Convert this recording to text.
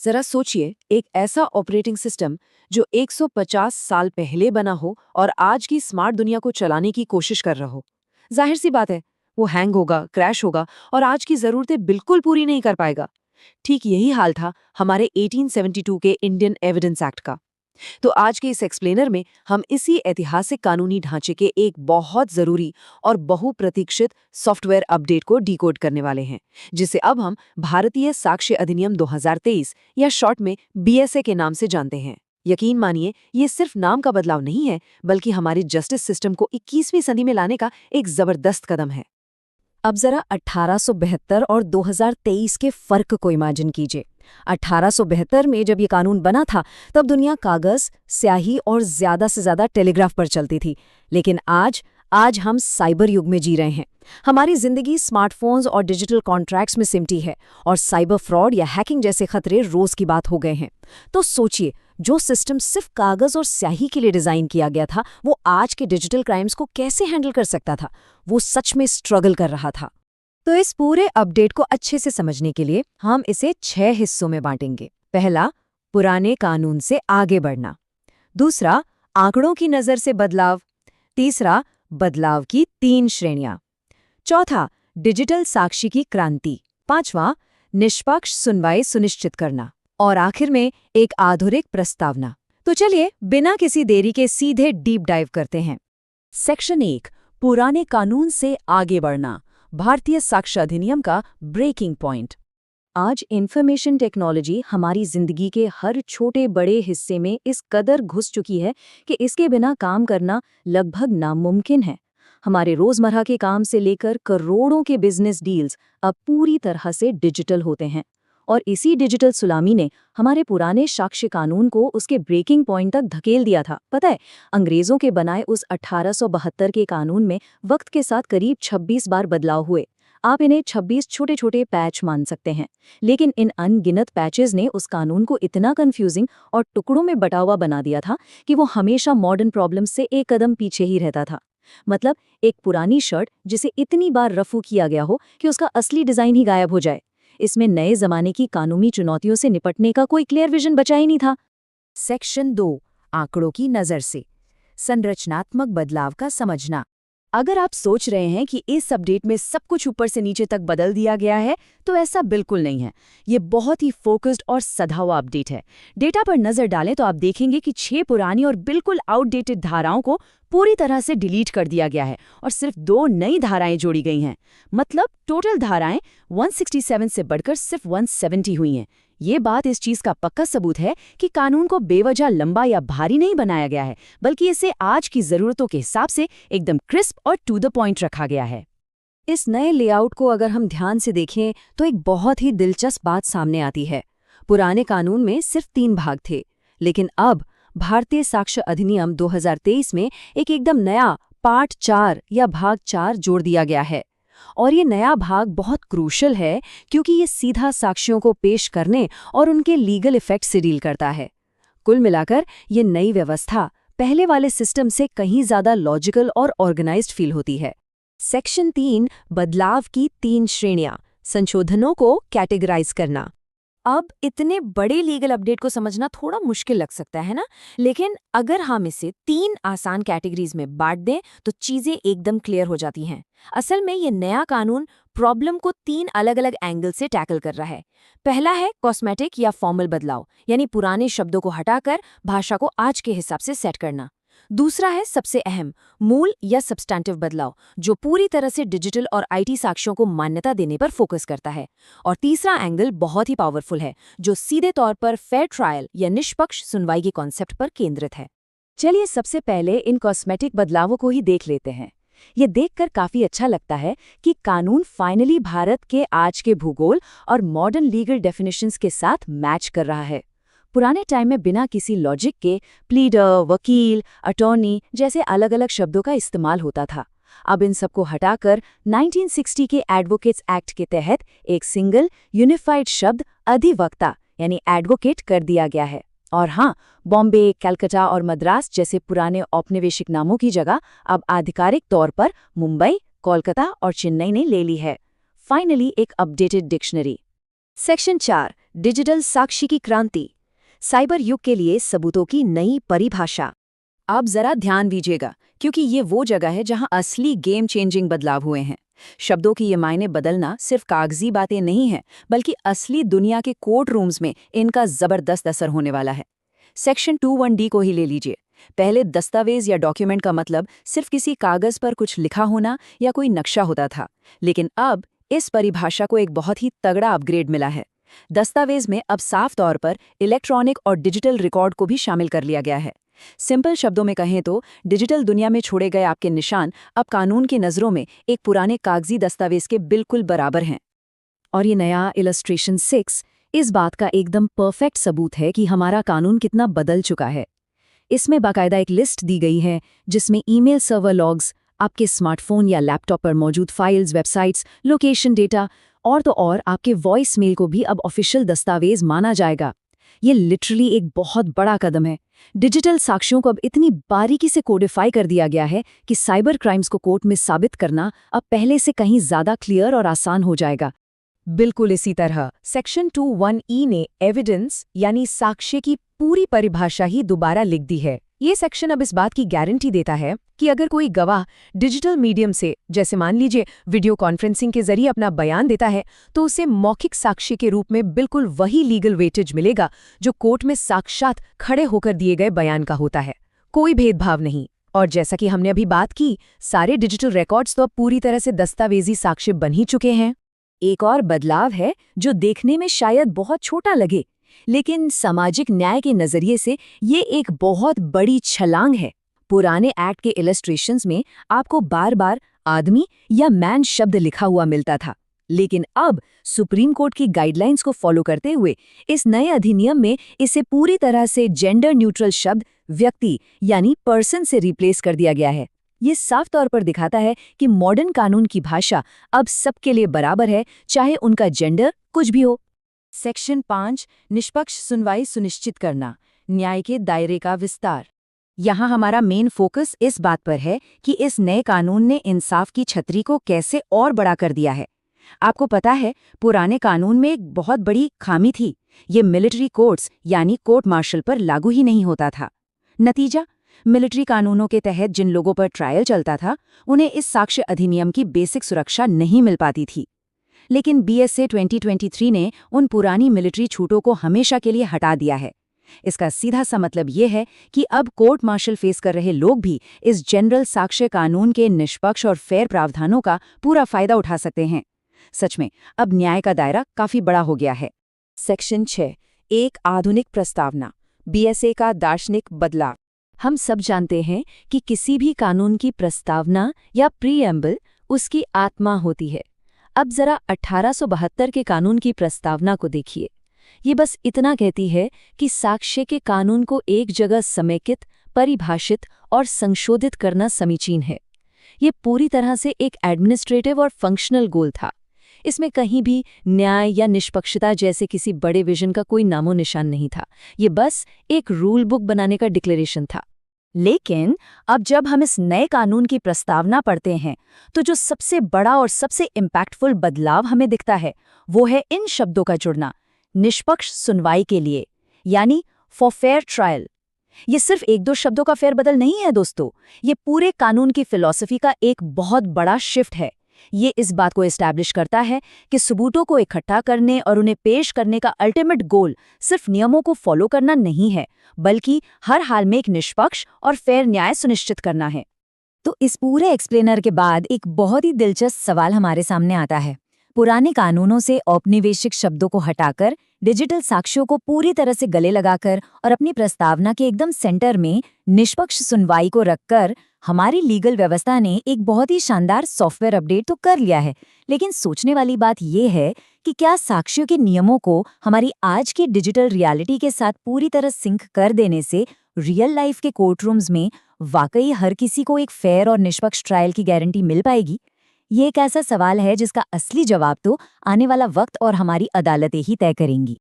जरा सोचिए, एक ऐसा ऑपरेटिंग सिस्टम जो 150 साल पहले बना हो और आज की स्मार्ट दुनिया को चलाने की कोशिश कर रहा हो। जाहिर सी बात है, वो हैंग होगा, क्रैश होगा और आज की जरूरतें बिल्कुल पूरी नहीं कर पाएगा। ठीक यही हाल था हमारे 1872 के इंडियन एविडेंस एक्ट का। तो आज के इस एक्सप्लेनर में हम इसी ऐतिहासिक कानूनी ढांचे के एक बहुत जरूरी और बहुप्रतीक्षित सॉफ्टवेयर अपडेट को डिकोड करने वाले हैं, जिसे अब हम भारतीय साक्ष्य अधिनियम 2023 या शॉर्ट में बीएसए के नाम से जानते हैं। यकीन मानिए, ये सिर्फ नाम का बदलाव नहीं है, बल्कि हमारे जस्टिस सिस्टम को 21वीं सदी में लाने का एक जबरदस्त कदम है। अब जरा 1872 और 2023 के फर्क को इमेजिन कीजिए। 1872 में जब ये कानून बना था, तब दुनिया कागज, स्याही और ज्यादा से ज्यादा टेलीग्राफ पर चलती थी। लेकिन आज हम साइबर युग में जी रहे हैं। हमारी जिंदगी स्मार्टफोन्स और डिजिटल कॉन्ट्रैक्ट्स में सिमटी है और साइबर फ्रॉड या हैकिंग जैसे खतरे रोज की बात हो गए हैं। तो सोचिए, जो सिस्टम सिर्फ कागज और स्याही के लिए डिजाइन किया गया था, वो आज के डिजिटल क्राइम्स को कैसे हैंडल कर सकता था? वो सच में स्ट्रगल कर रहा था। तो इस पूरे अपडेट को अच्छे से समझने के लिए हम इसे 6 हिस्सों में बांटेंगे। पहला, पुराने कानून से आगे बढ़ना। दूसरा, आंकड़ों की नजर से बदलाव। तीसरा, बदलाव की 3 श्रेणियां। चौथा, डिजिटल साक्षी की क्रांति। पांचवा, निष्पक्ष सुनवाई सुनिश्चित करना। और आखिर में एक आधुनिक प्रस्तावना। तो चलिए, बिना किसी देरी के सीधे डीप डाइव करते हैं। सेक्शन 1, पुराने कानून से आगे बढ़ना, भारतीय साक्ष्य अधिनियम का ब्रेकिंग पॉइंट। आज इंफॉर्मेशन टेक्नोलॉजी हमारी जिंदगी के हर छोटे बड़े हिस्से में इस कदर घुस चुकी है कि इसके बिना काम करना लगभग नामुमकिन है। हमारे रोजमर्रा के काम से लेकर करोड़ों के बिजनेस डील्स अब पूरी तरह से डिजिटल होते हैं। और इसी डिजिटल सुलामी ने हमारे पुराने साक्ष्य कानून को उसके ब्रेकिंग पॉइंट तक धकेल दिया था। पता है, अंग्रेजों के बनाए उस 1872 के कानून में वक्त के साथ करीब 26 बार बदलाव हुए। आप इन्हें 26 छोटे छोटे पैच मान सकते हैं, लेकिन इन अनगिनत पैचेस ने उस कानून को इतना कंफ्यूजिंग और टुकड़ों में बटा हुआ बना दिया था कि वो हमेशा मॉडर्न प्रॉब्लम्स से एक कदम पीछे ही रहता था। मतलब, एक पुरानी शर्ट जिसे इतनी बार रफू किया गया हो कि उसका असली डिजाइन ही गायब हो जाए। इसमें नए जमाने की कानूनी चुनौतियों से निपटने का कोई क्लियर विजन बचा ही नहीं था। सेक्शन 2, आंकड़ों की नजर से संरचनात्मक बदलाव का समझना। अगर आप सोच रहे हैं कि इस अपडेट में सब कुछ ऊपर से नीचे तक बदल दिया गया है, तो ऐसा बिल्कुल नहीं है। ये बहुत ही फोकस्ड और सधा हुआ अपडेट है। डेटा पर नजर डालें तो आप देखेंगे कि 6 पुरानी और बिल्कुल आउटडेटेड धाराओं को पूरी तरह से डिलीट कर दिया गया है और सिर्फ 2 नई धाराएं जोड़ी गई हैं। मतलब टोटल धाराएं 167 से बढ़कर सिर्फ 170 हुई हैं। ये बात इस चीज का पक्का सबूत है कि कानून को बेवजह लंबा या भारी नहीं बनाया गया है, बल्कि इसे आज की जरूरतों के हिसाब से एकदम क्रिस्प और टू द पॉइंट रखा गया है। इस नए लेआउट को अगर हम ध्यान से देखें तो एक बहुत ही दिलचस्प बात सामने आती है। पुराने कानून में सिर्फ 3 भाग थे, लेकिन अब भारतीय साक्ष्य अधिनियम 2023 में एक एकदम नया पार्ट 4 या भाग 4 जोड़ दिया गया है। और ये नया भाग बहुत क्रूशल है, क्योंकि ये सीधा साक्ष्यों को पेश करने और उनके लीगल इफेक्ट से डील करता है। कुल मिलाकर ये नई व्यवस्था पहले वाले सिस्टम से कहीं ज्यादा लॉजिकल और ऑर्गेनाइज्ड फील होती है। सेक्शन 3, बदलाव की 3 श्रेणियां, संशोधनों को कैटेगराइज करना। अब इतने बड़े लीगल अपडेट को समझना थोड़ा मुश्किल लग सकता है ना, लेकिन अगर हम इसे 3 आसान कैटेगरीज में बांट दें तो चीजें एकदम क्लियर हो जाती हैं। असल में ये नया कानून प्रॉब्लम को 3 अलग-अलग एंगल से टैकल कर रहा है। पहला है कॉस्मेटिक या फॉर्मल बदलाव, यानी पुराने शब्दों को हटाकर भाषा को आज के हिसाब से सेट करना। दूसरा है सबसे अहम, मूल या सब्सटैंटिव बदलाव, जो पूरी तरह से डिजिटल और आईटी साक्ष्यों को मान्यता देने पर फोकस करता है। और तीसरा एंगल बहुत ही पावरफुल है, जो सीधे तौर पर फेयर ट्रायल या निष्पक्ष सुनवाई के कॉन्सेप्ट पर केंद्रित है। चलिए सबसे पहले इन कॉस्मेटिक बदलावों को ही देख लेते हैं। ये देखकर काफी अच्छा लगता है कि कानून फाइनली भारत के आज के भूगोल और मॉडर्न लीगल डेफिनेशंस के साथ मैच कर रहा है। पुराने टाइम में बिना किसी लॉजिक के प्लीडर, वकील, अटॉर्नी जैसे अलग अलग शब्दों का इस्तेमाल होता था। अब इन सबको हटाकर 1960 के एडवोकेट्स एक्ट के तहत एक सिंगल यूनिफाइड शब्द अधिवक्ता यानी एडवोकेट कर दिया गया है। और हाँ, बॉम्बे, कलकत्ता और मद्रास जैसे पुराने औपनिवेशिक नामों की जगह अब आधिकारिक तौर पर मुंबई, कोलकाता और चेन्नई ने ले ली है। फाइनली एक अपडेटेड डिक्शनरी। सेक्शन 4, डिजिटल साक्षी की क्रांति, साइबर युग के लिए सबूतों की नई परिभाषा। आप जरा ध्यान दीजिएगा, क्योंकि ये वो जगह है जहां असली गेम चेंजिंग बदलाव हुए हैं। शब्दों की ये मायने बदलना सिर्फ कागजी बातें नहीं है, बल्कि असली दुनिया के कोर्ट रूम्स में इनका जबरदस्त असर होने वाला है। सेक्शन 21D को ही ले लीजिए। पहले दस्तावेज या डॉक्यूमेंट का मतलब सिर्फ किसी कागज पर कुछ लिखा होना या कोई नक्शा होता था, लेकिन अब इस परिभाषा को एक बहुत ही तगड़ा अपग्रेड मिला है। दस्तावेज में अब साफ तौर पर इलेक्ट्रॉनिक और डिजिटल रिकॉर्ड को भी शामिल कर लिया गया है। सिंपल शब्दों में कहें तो डिजिटल दुनिया में छोड़े गए आपके निशान अब कानून की नज़रों में एक पुराने कागजी दस्तावेज के बिल्कुल बराबर हैं। और ये नया इलस्ट्रेशन 6 इस बात का एकदम परफेक्ट सबूत है कि हमारा कानून कितना बदल चुका है। इसमें बाकायदा एक लिस्ट दी गई है जिसमें ईमेल सर्वर लॉग्स, आपके स्मार्टफोन या लैपटॉप पर मौजूद फाइल्स, वेबसाइट्स, लोकेशन डेटा और तो और आपके वॉइस मेल को भी अब ऑफिशियल दस्तावेज माना जाएगा। ये लिटरली एक बहुत बड़ा कदम है। डिजिटल साक्ष्यों को अब इतनी बारीकी से कोडिफाई कर दिया गया है कि साइबर क्राइम्स को कोर्ट में साबित करना अब पहले से कहीं ज्यादा क्लियर और आसान हो जाएगा। बिल्कुल इसी तरह सेक्शन 21E ने एविडेंस यानी साक्ष्य की पूरी परिभाषा ही दोबारा लिख दी है। ये सेक्शन अब इस बात की गारंटी देता है कि अगर कोई गवाह डिजिटल मीडियम से, जैसे मान लीजिए वीडियो कॉन्फ्रेंसिंग के जरिए अपना बयान देता है, तो उसे मौखिक साक्ष्य के रूप में बिल्कुल वही लीगल वेटेज मिलेगा जो कोर्ट में साक्षात खड़े होकर दिए गए बयान का होता है। कोई भेदभाव नहीं। और जैसा कि हमने अभी बात की, सारे डिजिटल रिकॉर्ड्स तो अब पूरी तरह से दस्तावेजी साक्ष्य बन ही चुके हैं। एक और बदलाव है जो देखने में शायद बहुत छोटा लगे, लेकिन सामाजिक न्याय के नजरिए से ये एक बहुत बड़ी छलांग है। पुराने एक्ट के इलस्ट्रेशंस में आपको बार बार आदमी या मैन शब्द लिखा हुआ मिलता था, लेकिन अब सुप्रीम कोर्ट की गाइडलाइंस को फॉलो करते हुए इस नए अधिनियम में इसे पूरी तरह से जेंडर न्यूट्रल शब्द व्यक्ति यानी पर्सन से रिप्लेस कर दिया गया है। ये साफ तौर पर दिखाता है कि मॉडर्न कानून की भाषा अब सबके लिए बराबर है, चाहे उनका जेंडर कुछ भी हो। सेक्शन 5 निष्पक्ष सुनवाई सुनिश्चित करना, न्याय के दायरे का विस्तार। यहाँ हमारा मेन फोकस इस बात पर है कि इस नए कानून ने इंसाफ की छतरी को कैसे और बड़ा कर दिया है। आपको पता है, पुराने कानून में एक बहुत बड़ी खामी थी। ये मिलिट्री कोर्ट्स यानी कोर्ट मार्शल पर लागू ही नहीं होता था। नतीजा, मिलिट्री कानूनों के तहत जिन लोगों पर ट्रायल चलता था, उन्हें इस साक्ष्य अधिनियम की बेसिक सुरक्षा नहीं मिल पाती थी। लेकिन BSA 2023 ने उन पुरानी मिलिट्री छूटों को हमेशा के लिए हटा दिया है। इसका सीधा सा मतलब ये है कि अब कोर्ट मार्शल फेस कर रहे लोग भी इस जनरल साक्ष्य कानून के निष्पक्ष और फेयर प्रावधानों का पूरा फायदा उठा सकते हैं। सच में अब न्याय का दायरा काफी बड़ा हो गया है। सेक्शन 6 एक आधुनिक प्रस्तावना, BSA का दार्शनिक बदलाव। हम सब जानते हैं कि किसी भी कानून की प्रस्तावना या प्रीएम्बल उसकी आत्मा होती है। अब जरा 1872 के कानून की प्रस्तावना को देखिए। ये बस इतना कहती है कि साक्ष्य के कानून को एक जगह समेकित, परिभाषित और संशोधित करना समीचीन है। ये पूरी तरह से एक एडमिनिस्ट्रेटिव और फंक्शनल गोल था। इसमें कहीं भी न्याय या निष्पक्षता जैसे किसी बड़े विजन का कोई नामो निशान नहीं था। ये बस एक रूल बुक बनाने का डिक्लेरेशन था। लेकिन अब जब हम इस नए कानून की प्रस्तावना पढ़ते हैं, तो जो सबसे बड़ा और सबसे इम्पैक्टफुल बदलाव हमें दिखता है, वो है इन शब्दों का जुड़ना, निष्पक्ष सुनवाई के लिए, यानी फॉर फेयर ट्रायल। ये सिर्फ एक दो शब्दों का फेरबदल नहीं है दोस्तों, ये पूरे कानून की फिलॉसफी का एक बहुत बड़ा शिफ्ट है। ये इस बात को एस्टैब्लिश करता है कि सबूतों को इकट्ठा करने और उन्हें पेश करने का अल्टीमेट गोल सिर्फ नियमों को फॉलो करना नहीं है, बल्कि हर हाल में एक निष्पक्ष और फेयर न्याय सुनिश्चित करना है। तो इस पूरे एक्सप्लेनर के बाद एक बहुत ही दिलचस्प सवाल हमारे सामने आता है। पुराने कानूनों से औपनिवेशिक शब्दों को हटाकर, डिजिटल साक्ष्यों को पूरी तरह से गले लगाकर और अपनी प्रस्तावना के एकदम सेंटर में निष्पक्ष सुनवाई को रखकर हमारी लीगल व्यवस्था ने एक बहुत ही शानदार सॉफ्टवेयर अपडेट तो कर लिया है। लेकिन सोचने वाली बात यह है कि क्या साक्ष्यों के नियमों को हमारी आज की डिजिटल रियलिटी के साथ पूरी तरह सिंक कर देने से रियल लाइफ के कोर्टरूम्स में वाकई हर किसी को एक फेयर और निष्पक्ष ट्रायल की गारंटी मिल पाएगी? ये एक ऐसा सवाल है जिसका असली जवाब तो आने वाला वक्त और हमारी अदालतें ही तय करेंगी।